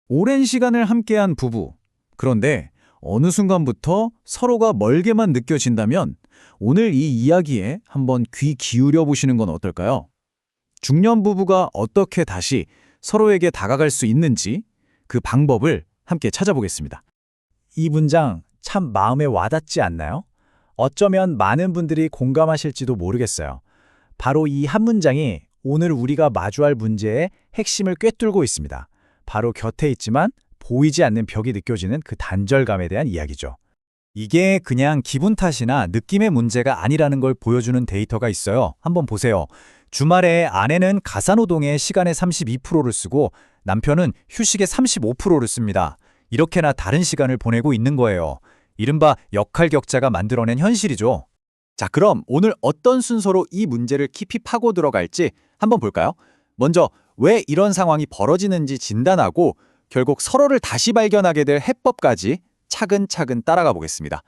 오랜 시간을 함께한 부부. 그런데 어느 순간부터 서로가 멀게만 느껴진다면 오늘 이 이야기에 한번 귀 기울여 보시는 건 어떨까요? 중년 부부가 어떻게 다시 서로에게 다가갈 수 있는지 그 방법을 함께 찾아보겠습니다. 이 문장 참 마음에 와닿지 않나요? 어쩌면 많은 분들이 공감하실지도 모르겠어요. 바로 이 한 문장이 오늘 우리가 마주할 문제의 핵심을 꿰뚫고 있습니다. 바로 곁에 있지만 보이지 않는 벽이 느껴지는 그 단절감에 대한 이야기죠. 이게 그냥 기분 탓이나 느낌의 문제가 아니라는 걸 보여주는 데이터가 있어요. 한번 보세요. 주말에 아내는 가사노동에 시간의 32%를 쓰고 남편은 휴식의 35%를 씁니다. 이렇게나 다른 시간을 보내고 있는 거예요. 이른바 역할 격차가 만들어낸 현실이죠. 자, 그럼 오늘 어떤 순서로 이 문제를 깊이 파고 들어갈지 한번 볼까요? 먼저 왜 이런 상황이 벌어지는지 진단하고 결국 서로를 다시 발견하게 될 해법까지 차근차근 따라가 보겠습니다.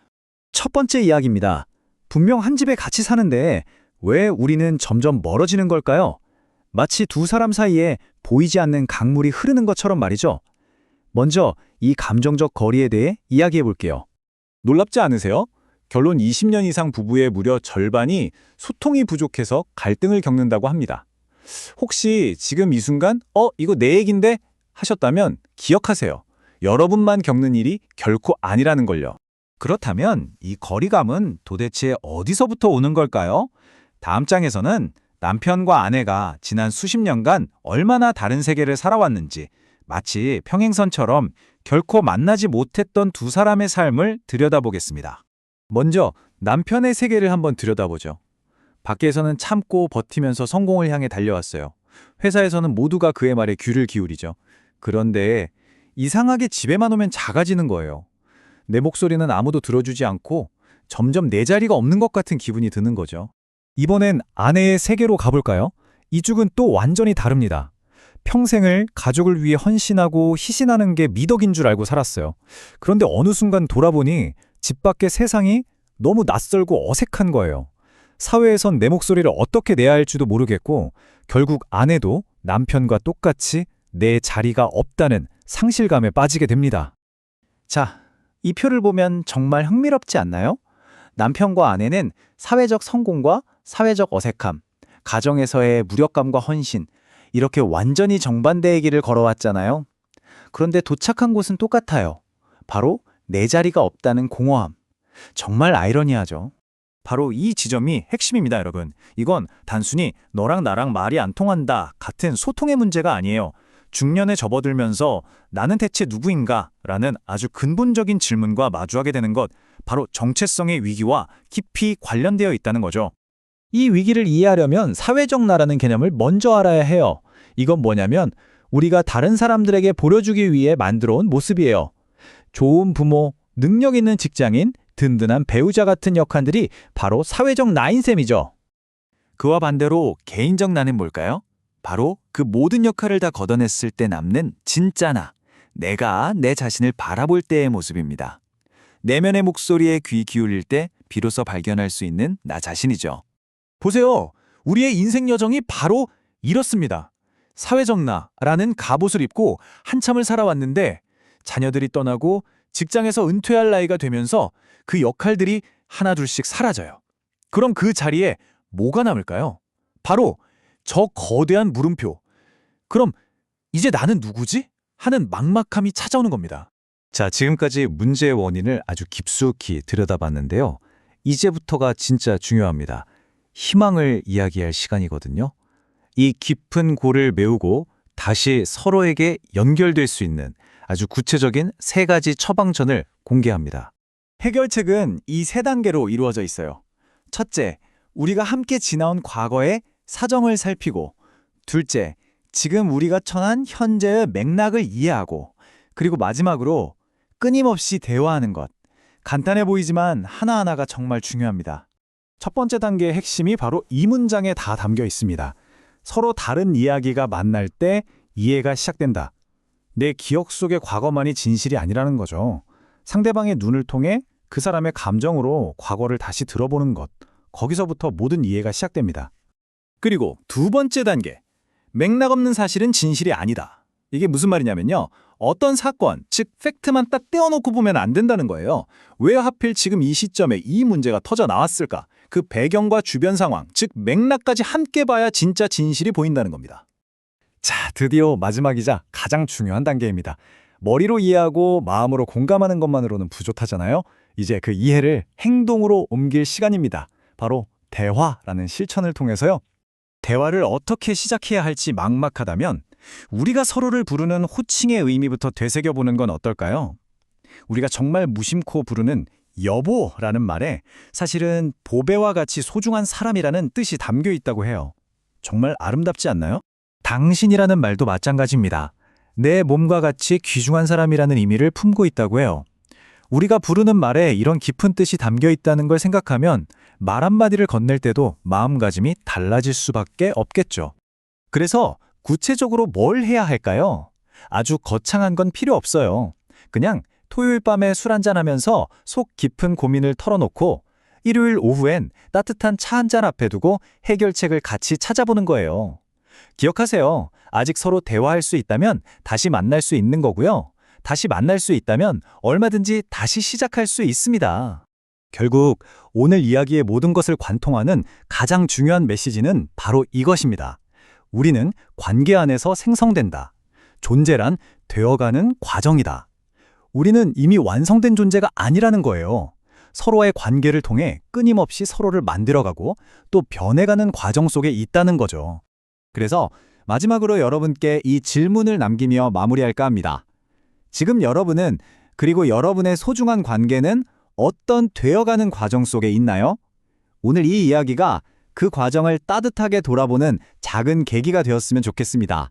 첫 번째 이야기입니다. 분명 한 집에 같이 사는데 왜 우리는 점점 멀어지는 걸까요? 마치 두 사람 사이에 보이지 않는 강물이 흐르는 것처럼 말이죠. 먼저 이 감정적 거리에 대해 이야기해 볼게요. 놀랍지 않으세요? 결혼 20년 이상 부부의 무려 절반이 소통이 부족해서 갈등을 겪는다고 합니다. 혹시 지금 이 순간 이거 내 얘긴데 하셨다면 기억하세요. 여러분만 겪는 일이 결코 아니라는 걸요. 그렇다면 이 거리감은 도대체 어디서부터 오는 걸까요? 다음 장에서는 남편과 아내가 지난 수십 년간 얼마나 다른 세계를 살아왔는지 마치 평행선처럼 결코 만나지 못했던 두 사람의 삶을 들여다보겠습니다. 먼저 남편의 세계를 한번 들여다보죠. 밖에서는 참고 버티면서 성공을 향해 달려왔어요. 회사에서는 모두가 그의 말에 귀를 기울이죠. 그런데 이상하게 집에만 오면 작아지는 거예요. 내 목소리는 아무도 들어주지 않고 점점 내 자리가 없는 것 같은 기분이 드는 거죠. 이번엔 아내의 세계로 가볼까요? 이쪽은 또 완전히 다릅니다. 평생을 가족을 위해 헌신하고 희신하는 게 미덕인 줄 알고 살았어요. 그런데 어느 순간 돌아보니 집 밖의 세상이 너무 낯설고 어색한 거예요. 사회에선 내 목소리를 어떻게 내야 할지도 모르겠고 결국 아내도 남편과 똑같이 내 자리가 없다는 상실감에 빠지게 됩니다. 자, 이 표를 보면 정말 흥미롭지 않나요? 남편과 아내는 사회적 성공과 사회적 어색함, 가정에서의 무력감과 헌신, 이렇게 완전히 정반대의 길을 걸어왔잖아요. 그런데 도착한 곳은 똑같아요. 바로 내 자리가 없다는 공허함. 정말 아이러니하죠. 바로 이 지점이 핵심입니다, 여러분. 이건 단순히 너랑 나랑 말이 안 통한다 같은 소통의 문제가 아니에요. 중년에 접어들면서 나는 대체 누구인가? 라는 아주 근본적인 질문과 마주하게 되는 것, 바로 정체성의 위기와 깊이 관련되어 있다는 거죠. 이 위기를 이해하려면 사회적 나라는 개념을 먼저 알아야 해요. 이건 뭐냐면 우리가 다른 사람들에게 보여주기 위해 만들어 온 모습이에요. 좋은 부모, 능력 있는 직장인, 든든한 배우자 같은 역할들이 바로 사회적 나인 셈이죠. 그와 반대로 개인적 나는 뭘까요? 바로 그 모든 역할을 다 걷어냈을 때 남는 진짜 나, 내가 내 자신을 바라볼 때의 모습입니다. 내면의 목소리에 귀 기울일 때 비로소 발견할 수 있는 나 자신이죠. 보세요. 우리의 인생 여정이 바로 이렇습니다. 사회적 나라는 갑옷을 입고 한참을 살아왔는데 자녀들이 떠나고 직장에서 은퇴할 나이가 되면서 그 역할들이 하나둘씩 사라져요. 그럼 그 자리에 뭐가 남을까요? 바로 저 거대한 물음표. 그럼 이제 나는 누구지? 하는 막막함이 찾아오는 겁니다. 자, 지금까지 문제의 원인을 아주 깊숙이 들여다봤는데요. 이제부터가 진짜 중요합니다. 희망을 이야기할 시간이거든요. 이 깊은 골을 메우고 다시 서로에게 연결될 수 있는 아주 구체적인 세 가지 처방전을 공개합니다. 해결책은 이 세 단계로 이루어져 있어요. 첫째, 우리가 함께 지나온 과거의 사정을 살피고, 둘째, 지금 우리가 처한 현재의 맥락을 이해하고, 그리고 마지막으로 끊임없이 대화하는 것. 간단해 보이지만 하나하나가 정말 중요합니다. 첫 번째 단계의 핵심이 바로 이 문장에 다 담겨 있습니다. 서로 다른 이야기가 만날 때 이해가 시작된다. 내 기억 속의 과거만이 진실이 아니라는 거죠. 상대방의 눈을 통해 그 사람의 감정으로 과거를 다시 들어보는 것. 거기서부터 모든 이해가 시작됩니다. 그리고 두 번째 단계. 맥락 없는 사실은 진실이 아니다. 이게 무슨 말이냐면요. 어떤 사건, 즉 팩트만 딱 떼어놓고 보면 안 된다는 거예요. 왜 하필 지금 이 시점에 이 문제가 터져 나왔을까? 그 배경과 주변 상황, 즉 맥락까지 함께 봐야 진짜 진실이 보인다는 겁니다. 자, 드디어 마지막이자 가장 중요한 단계입니다. 머리로 이해하고 마음으로 공감하는 것만으로는 부족하잖아요. 이제 그 이해를 행동으로 옮길 시간입니다. 바로 대화라는 실천을 통해서요. 대화를 어떻게 시작해야 할지 막막하다면 우리가 서로를 부르는 호칭의 의미부터 되새겨보는 건 어떨까요? 우리가 정말 무심코 부르는 여보라는 말에 사실은 보배와 같이 소중한 사람이라는 뜻이 담겨 있다고 해요. 정말 아름답지 않나요? 당신이라는 말도 마찬가지입니다. 내 몸과 같이 귀중한 사람이라는 의미를 품고 있다고 해요. 우리가 부르는 말에 이런 깊은 뜻이 담겨 있다는 걸 생각하면 말 한마디를 건넬 때도 마음가짐이 달라질 수밖에 없겠죠. 그래서 구체적으로 뭘 해야 할까요? 아주 거창한 건 필요 없어요. 그냥 토요일 밤에 술 한잔하면서 속 깊은 고민을 털어놓고 일요일 오후엔 따뜻한 차 한 잔 앞에 두고 해결책을 같이 찾아보는 거예요. 기억하세요. 아직 서로 대화할 수 있다면 다시 만날 수 있는 거고요. 다시 만날 수 있다면 얼마든지 다시 시작할 수 있습니다. 결국 오늘 이야기의 모든 것을 관통하는 가장 중요한 메시지는 바로 이것입니다. 우리는 관계 안에서 생성된다. 존재란 되어가는 과정이다. 우리는 이미 완성된 존재가 아니라는 거예요. 서로의 관계를 통해 끊임없이 서로를 만들어가고 또 변해가는 과정 속에 있다는 거죠. 그래서 마지막으로 여러분께 이 질문을 남기며 마무리할까 합니다. 지금 여러분은 그리고 여러분의 소중한 관계는 어떤 되어가는 과정 속에 있나요? 오늘 이 이야기가 그 과정을 따뜻하게 돌아보는 작은 계기가 되었으면 좋겠습니다.